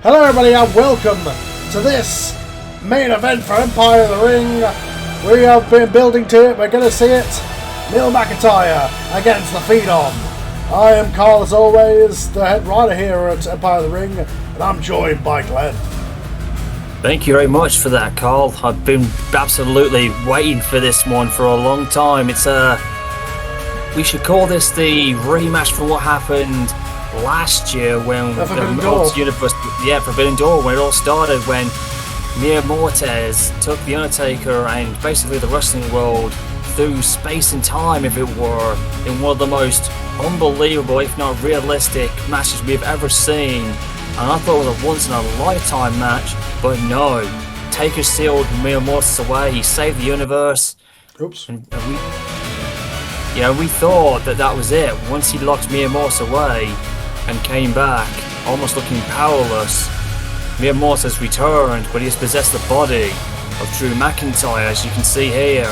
Hello everybody and welcome to this main event for Empire of the Ring. We have been building to it, we're going to see it. Mil Mcyintyre against the Phenom. I am Carl, as always, the head writer here at Empire of the Ring, and I'm joined by Glenn. Thank you very much for that, Carl. I've been absolutely waiting for this one for a long time. We should call this the rematch from what happened last year when the Universe, Forbidden Door, when it all started, when Mil Muertes took the Undertaker and basically the wrestling world through space and time, if it were, in one of the most unbelievable, if not realistic, matches we've ever seen. And I thought it was a once-in-a-lifetime match, but no. Taker sealed Mil Muertes away. He saved the universe. Oops. And we thought that was it. Once he locked Mil Muertes away and came back, almost looking powerless, Mil Muertes returned, but he has possessed the body of Drew Mcyintyre, as you can see here.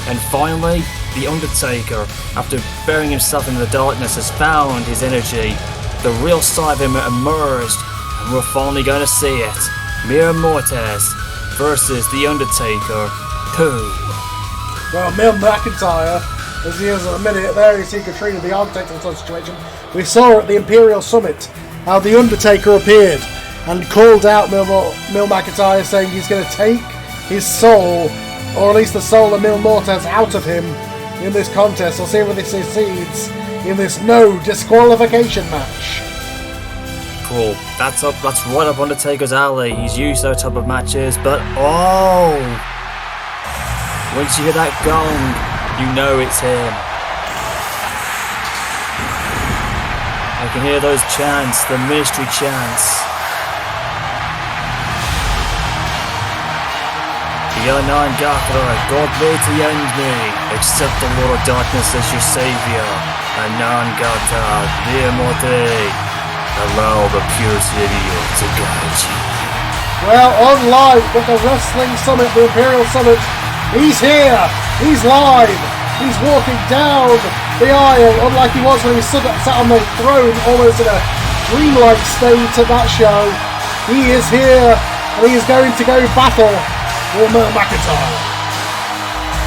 And finally, the Undertaker, after burying himself in the darkness, has found his energy. The real side of him emerged, and we're finally going to see it. Mil Muertes versus the Undertaker. Pooh. Well, Mil Mcyintyre, as he is at a minute there, you see Katrina the architect of the situation. We saw at the Imperial Summit how the Undertaker appeared and called out Mil Mcyintyre, saying he's going to take his soul, or at least the soul of Mil Muertes, out of him in this contest. We'll see what this succeeds in this no disqualification match. Cool. That's right up Undertaker's alley. He's used those type of matches, but once you hear that gong, you know it's him. I can hear those chants, the ministry chants. God made to end me, accept the Lord of Darkness as your savior. Anangata, Mil Muertes, allow the pure city to guide you. Well, on live with the Wrestling Summit, the Imperial Summit, he's here, he's live, he's walking down the aisle, unlike he was when he sat on the throne, almost in a dreamlike state at that show. He is here, and he is going to go battle with Mil Mcyintyre.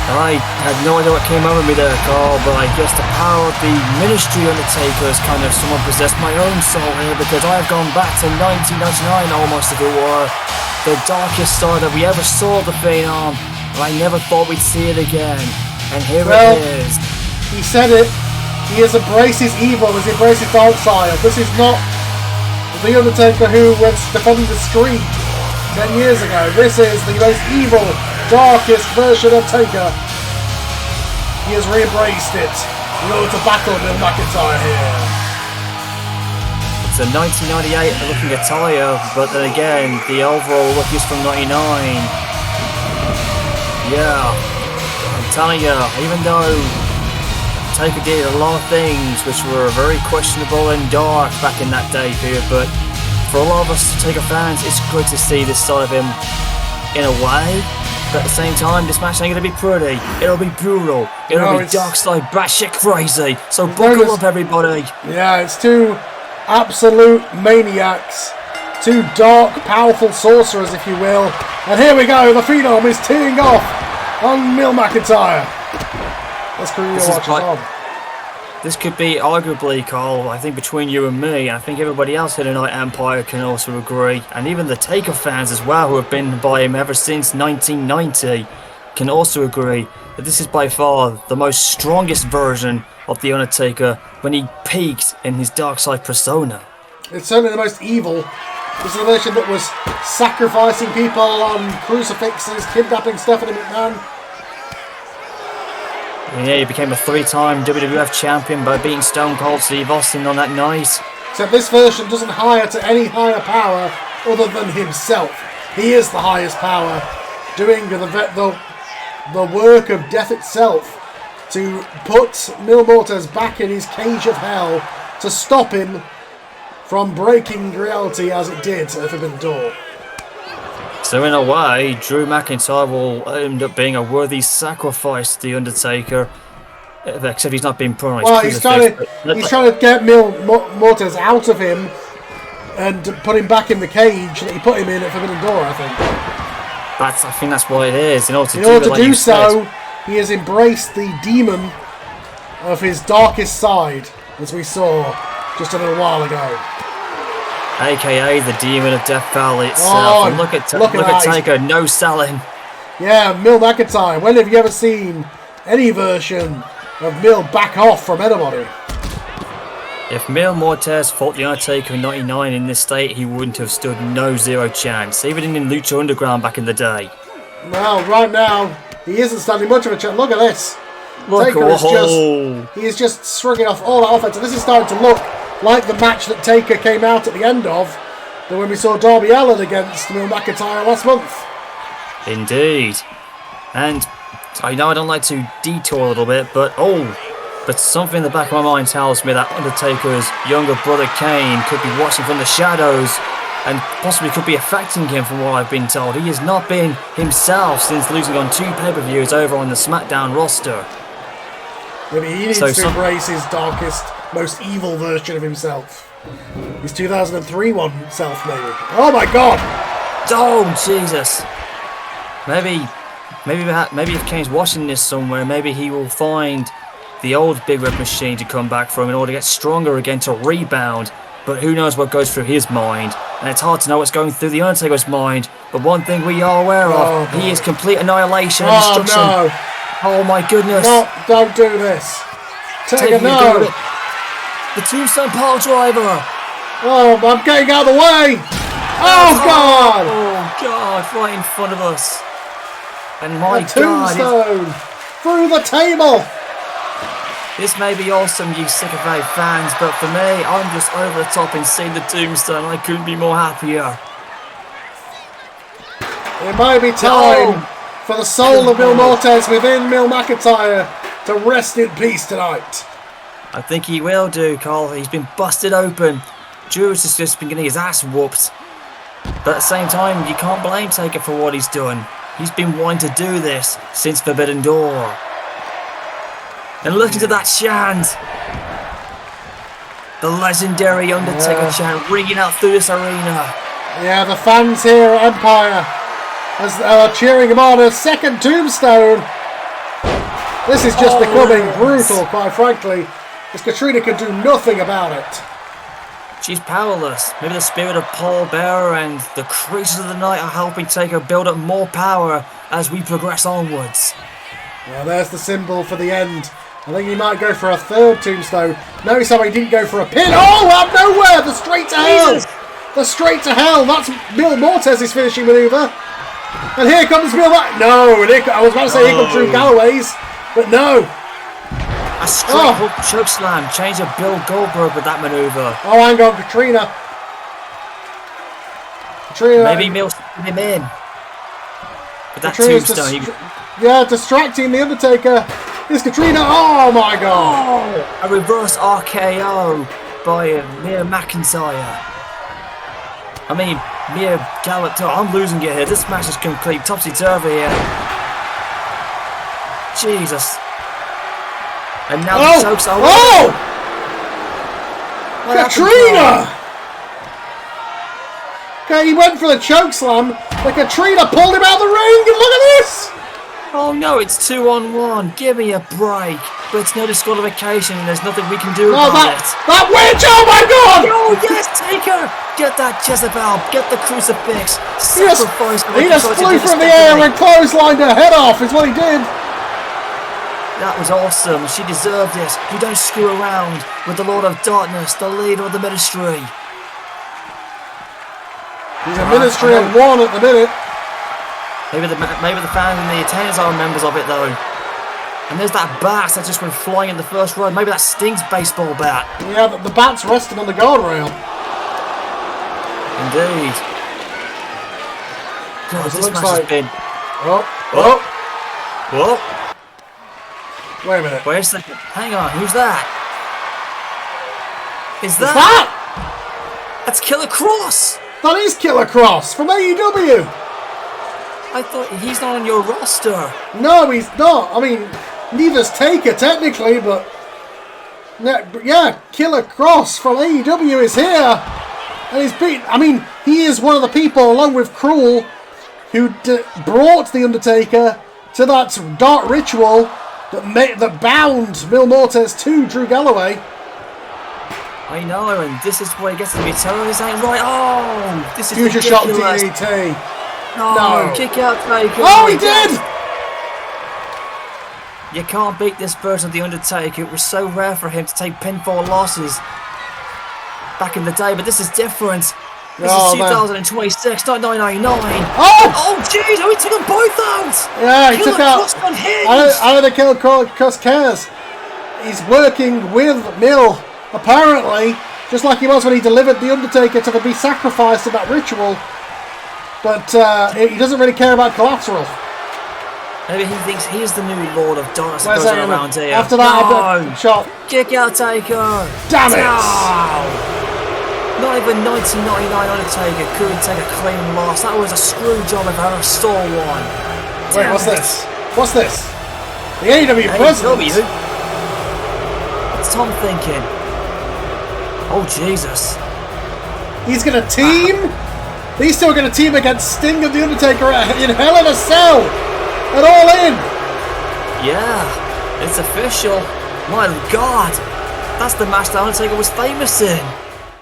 I had no idea what came over me there, Carl, but I guess the power of the ministry Undertaker has kind of somewhat possessed my own soul here, because I have gone back to 1999 almost, if it were, the darkest side that we ever saw the Phenom, and I never thought we'd see it again, and here it is. He said it, he has embraced his evil, he embraced his dark side. This is not the Undertaker who was defending the street 10 years ago. This is the most evil, darkest version of Taker. He has re-embraced it in order to battle Mil Mcyintyre here. It's a 1998 looking attire, but then again, the overall look is from 99. Yeah, I'm telling you, even though Taker did a lot of things which were very questionable and dark back in that day period, but for a lot of us Taker fans, it's good to see this side of him in a way. But at the same time, this match ain't going to be pretty. It'll be brutal. It'll be dark side, batshit crazy. So buckle up, everybody. Yeah, it's two absolute maniacs. Two dark, powerful sorcerers, if you will. And here we go. The Phenom is teeing off on Mil Mcyintyre. Let's go watch on. This could be arguably, Carl, I think between you and me, and I think everybody else here tonight at Empire can also agree, and even the Taker fans as well, who have been by him ever since 1990, can also agree that this is by far the most strongest version of the Undertaker when he peaked in his dark side persona. It's certainly the most evil. This is a version that was sacrificing people on crucifixes, kidnapping Stephanie McMahon. Yeah, he became a 3-time WWF champion by beating Stone Cold Steve Austin on that night. Except this version doesn't hire to any higher power other than himself. He is the highest power, doing the work of death itself to put Mil Muertes back in his cage of hell, to stop him from breaking reality as it did at Forbidden Door. So in a way, Drew Mcyintyre will end up being a worthy sacrifice to the Undertaker, except he's not being put on his Well, he's trying to get Mil Muertes out of him and put him back in the cage that he put him in at Forbidden Door, I think. I think that's what it is. In order to do so, he has embraced the demon of his darkest side, as we saw just a little while ago. AKA the demon of Death Valley itself. And look at Taker, no selling. Yeah, Mil Mcyintyre. When have you ever seen any version of Mil back off from anybody? If Mil Muertes fought the Undertaker in '99 in this state, he wouldn't have stood no chance, even in Lucha Underground back in the day. Well, right now, he isn't standing much of a chance. Look at this. He is just shrugging off all that offense. And this is starting to look like the match that Taker came out at the end of, when we saw Darby Allin against Mil Mcyintyre last month. Indeed. And I know I don't like to detour a little bit, but something in the back of my mind tells me that Undertaker's younger brother Kane could be watching from the shadows and possibly could be affecting him from what I've been told. He has not been himself since losing on 2 pay-per-views over on the SmackDown roster. Maybe he needs to embrace his darkest, most evil version of himself. His 2003 self, maybe. Oh my God! Oh, Jesus! Maybe if Kane's watching this somewhere, maybe he will find the old Big Red Machine to come back from in order to get stronger again, to rebound. But who knows what goes through his mind, and it's hard to know what's going through the Undertaker's mind. But one thing we are aware of, he is complete annihilation and destruction. No. Oh my goodness. No, don't do this. Taker, no. The Tombstone Pile Driver. Oh, I'm getting out of the way. Oh God. Oh God, right in front of us. And my Tombstone through the table. This may be awesome, you sycophant fans, but for me, I'm just over the top in seeing the Tombstone. I couldn't be more happier. It might be time for the soul of Mil Muertes within Mil Mcyintyre to rest in peace tonight. I think he will do, Carl. He's been busted open. Drew has just been getting his ass whooped. But at the same time, you can't blame Taker for what he's done. He's been wanting to do this since Forbidden Door. And listen to that chant. The legendary Undertaker chant ringing out through this arena. Yeah, the fans here at Empire are cheering him on. A second Tombstone. This is just becoming brutal, quite frankly, as Katrina can do nothing about it. She's powerless. Maybe the spirit of Paul Bearer and the creatures of the night are helping Taker build up more power as we progress onwards. Well, there's the symbol for the end. I think he might go for a third Tombstone. Notice how he didn't go for a pin. Oh, out of nowhere! The straight to hell! The straight to hell! That's Mil Muertes' finishing manoeuvre. And here comes Mil Muertes. No, I was about to say here comes Drew Galloway's, but no. A straight hook choke slam. Change of Bill Goldberg with that manoeuvre. Oh, hang on, Katrina. Maybe Mil's put him in. With that Tombstone. Distracting the Undertaker. It's Katrina. Oh my God! Oh, a reverse RKO by Mil Mcyintyre. I mean, Mil Galloway. I'm losing it here. This match is complete topsy-turvy here. Jesus. And now the chokes are. Oh! Katrina! Okay, he went for the choke slam, but Katrina pulled him out of the ring. And look at this! Oh no, it's 2-on-1. Give me a break. But it's no disqualification and there's nothing we can do about it. That witch! Oh my God! Oh yes, Taker! Get that Jezebel. Get the crucifix. He just flew from the air and clotheslined her head off is what he did. That was awesome. She deserved this. You don't screw around with the Lord of Darkness, the leader of the ministry. He's a ministry of one at the minute. Maybe the fans and the attendants are members of it though. And there's that bat that just went flying in the first row. Maybe that Sting's baseball bat. Yeah, the bat's resting on the guardrail. Indeed. God, this match has been. Whoa. Wait a minute. Wait a second. Hang on. Who's that? Is that? That's Killer Cross. That is Killer Cross from AEW. I thought he's not on your roster. No, he's not. I mean, neither's Taker technically, but yeah, Killer Cross from AEW is here. And he's beaten. I mean, he is one of the people, along with Cruel, who brought the Undertaker to that dark ritual that bound Mil Muertes to Drew Galloway. I know, and this is where he gets to be terrorised. Right, oh, this is Future ridiculous. Shock DDT. No, kick out Taker. Oh, he did! You can't beat this version of the Undertaker. It was so rare for him to take pinfall losses back in the day, but this is different. This is 2026, not 1999. Oh, jeez, he took them both out. Yeah, he Killer took out. Cross unhinged. I know the Killer Cross cares. He's working with Mil, apparently, just like he was when he delivered the Undertaker to be sacrificed in that ritual. But he doesn't really care about Collateral. Maybe he thinks he's the new Lord of Darkness that Where's goes that around here. After that, shot. Kick out Taker. Damn it! No. Not even 1999 Undertaker could take a clean loss. That was a screw job if I ever saw one. Wait, what's this? What's this? The AEW president. What's Tom thinking? Oh, Jesus. He's going to team? He's still going to team against Sting and The Undertaker in Hell in a Cell. At All In. Yeah, it's official. My God. That's the match The Undertaker was famous in.